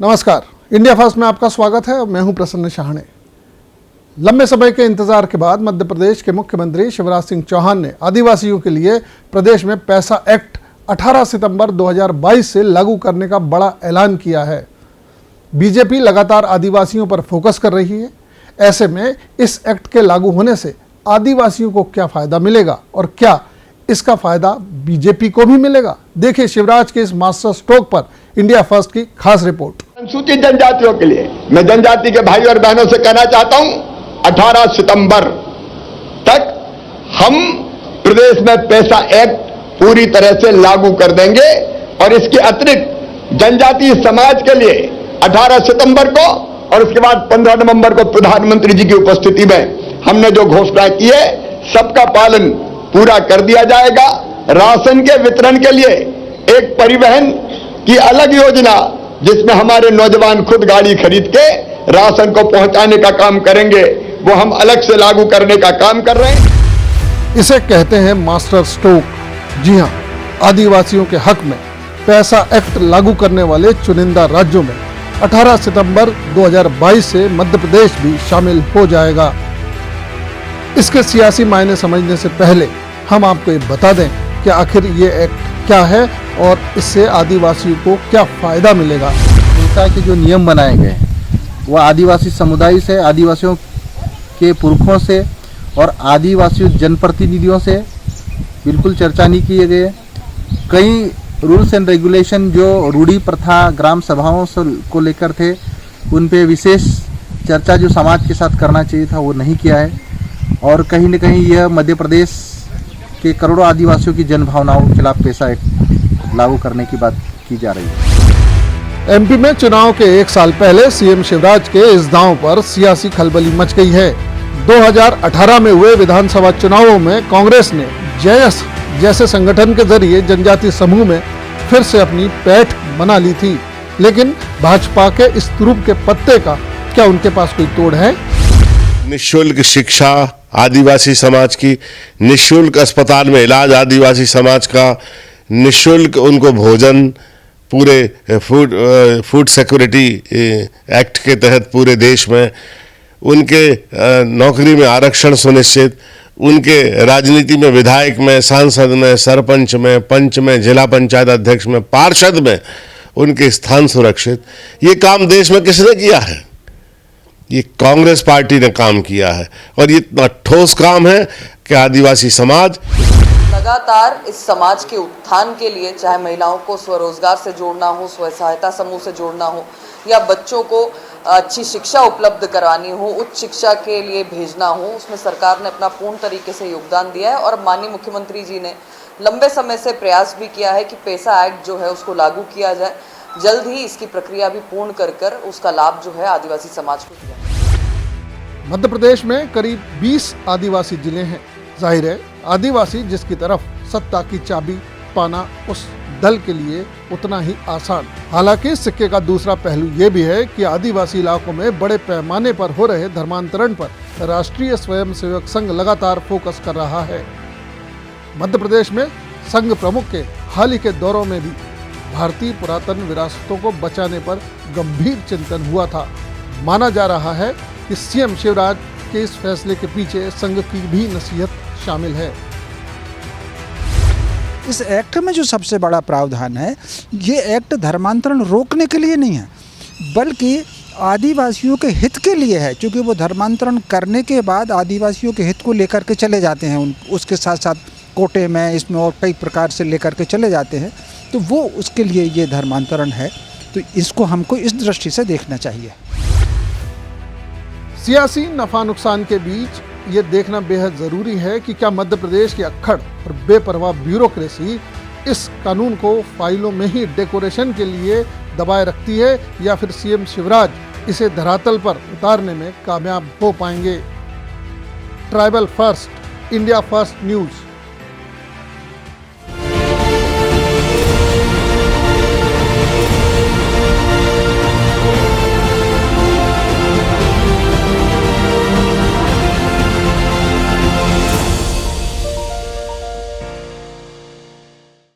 नमस्कार, India first में आपका स्वागत है और मैं हूं प्रसन्न शाहणे। लंबे समय के इंतजार के बाद मध्य प्रदेश के मुख्यमंत्री शिवराज सिंह चौहान ने आदिवासियों के लिए प्रदेश में पैसा एक्ट 18 सितंबर 2022 से लागू करने का बड़ा ऐलान किया है। बीजेपी लगातार आदिवासियों पर फोकस कर रही है। ऐसे में इस एक्ट के लागू होने से आदिवासियों को क्या फायदा मिलेगा और क्या इसका फायदा बीजेपी को भी मिलेगा? देखिए शिवराज के इस मास्टर स्ट्रोक पर इंडिया फर्स्ट की खास रिपोर्ट। अनुसूचित जनजातियों के लिए मैं जनजाति के भाई और बहनों से कहना चाहता हूं, 18 सितंबर तक हम प्रदेश में पैसा एक्ट पूरी तरह से लागू कर देंगे और इसके अतिरिक्त जनजातीय समाज के लिए 18 सितंबर को और उसके बाद 15 नवंबर को प्रधानमंत्री जी की उपस्थिति में हमने जो घोषणा की है सबका पालन पूरा कर दिया जाएगा। राशन के वितरण के लिए एक परिवहन की अलग योजना, जिसमें हमारे नौजवान खुद गाड़ी खरीद के राशन को पहुंचाने का काम करेंगे, वो हम अलग से लागू करने का काम कर रहे हैं। इसे कहते हैं मास्टर स्ट्रोक। जी हां, आदिवासियों के हक में पैसा एक्ट लागू करने वाले चुनिंदा राज्यों में 18 सितंबर 2022 से मध्य प्रदेश भी शामिल हो जाएगा। इसके सियासी मायने समझने से पहले हम आपको ये बता दें कि आखिर ये एक्ट क्या है और इससे आदिवासियों को क्या फायदा मिलेगा। के जो नियम बनाए गए हैं वह आदिवासी समुदाय से, आदिवासियों के पुरखों से और आदिवासी जनप्रतिनिधियों से बिल्कुल चर्चा नहीं किए गए। कई रूल्स एंड रेगुलेशन जो रूढ़ी प्रथा ग्राम सभाओं को लेकर थे, उन पे विशेष चर्चा जो समाज के साथ करना चाहिए था वो नहीं किया है। और कहीं न कहीं यह मध्य प्रदेश के करोड़ों आदिवासियों की जनभावनाओं के खिलाफ पैसा एक्ट लागू करने की बात की जा रही है। एमपी में चुनाव के एक साल पहले सीएम शिवराज के इस दांव पर सियासी खलबली मच गई है। 2018 में हुए विधानसभा चुनावों में कांग्रेस ने जेएस जैसे संगठन के जरिए जनजातीय समूह में फिर से अपनी पैठ बना ली थी, लेकिन भाजपा के इस तुरुप के पत्ते का क्या उनके पास कोई तोड़ है? निःशुल्क शिक्षा आदिवासी समाज की, निःशुल्क अस्पताल में इलाज आदिवासी समाज का, निःशुल्क उनको भोजन, पूरे फूड सिक्योरिटी एक्ट के तहत पूरे देश में, उनके नौकरी में आरक्षण सुनिश्चित, उनके राजनीति में, विधायक में, सांसद में, सरपंच में, पंच में, जिला पंचायत अध्यक्ष में, पार्षद में उनके स्थान सुरक्षित। ये काम देश में किसने किया है? ये कांग्रेस पार्टी ने काम किया है और ये इतना ठोस काम है कि आदिवासी समाज लगातार इस समाज के उत्थान के लिए, चाहे महिलाओं को स्वरोजगार से जोड़ना हो, स्व सहायता समूह से जोड़ना हो या बच्चों को अच्छी शिक्षा उपलब्ध करवानी हो, उच्च शिक्षा के लिए भेजना हो, उसमें सरकार ने अपना पूर्ण तरीके से योगदान दिया है। और माननीय मुख्यमंत्री जी ने लंबे समय से प्रयास भी किया है कि पैसा एक्ट जो है उसको लागू किया जाए। जल्द ही इसकी प्रक्रिया भी पूर्ण कर उसका लाभ जो है आदिवासी समाज को दिया। मध्य प्रदेश में करीब 20 आदिवासी जिले हैं। जाहिर है आदिवासी जिसकी तरफ सत्ता की चाबी पाना उस दल के लिए उतना ही आसान। हालांकि सिक्के का दूसरा पहलू ये भी है कि आदिवासी इलाकों में बड़े पैमाने पर हो रहे धर्मांतरण पर राष्ट्रीय स्वयंसेवक संघ लगातार फोकस कर रहा है। मध्य प्रदेश में संघ प्रमुख के हाल ही के दौरों में भी भारतीय पुरातन विरासतों को बचाने पर गंभीर चिंतन हुआ था। माना जा रहा है कि सीएम शिवराज के इस फैसले के पीछे संघ की भी नसीहत शामिल है। इस एक्ट में जो सबसे बड़ा प्रावधान है, ये एक्ट धर्मांतरण रोकने के लिए नहीं है, बल्कि आदिवासियों के हित के लिए है। क्योंकि वो धर्मांतरण करने के बाद आदिवासियों के हित को लेकर के चले जाते हैं, उसके साथ साथ कोटे में, इसमें और कई प्रकार से लेकर के चले जाते हैं, तो वो उसके लिए ये धर्मांतरण है। तो इसको हमको इस दृष्टि से देखना चाहिए। सियासी नफा नुकसान के बीच ये देखना बेहद जरूरी है कि क्या मध्य प्रदेश की अक्खड़ और बेपरवाह ब्यूरोक्रेसी इस कानून को फाइलों में ही डेकोरेशन के लिए दबाए रखती है या फिर सीएम शिवराज इसे धरातल पर उतारने में कामयाब हो पाएंगे। Tribal first, India first news.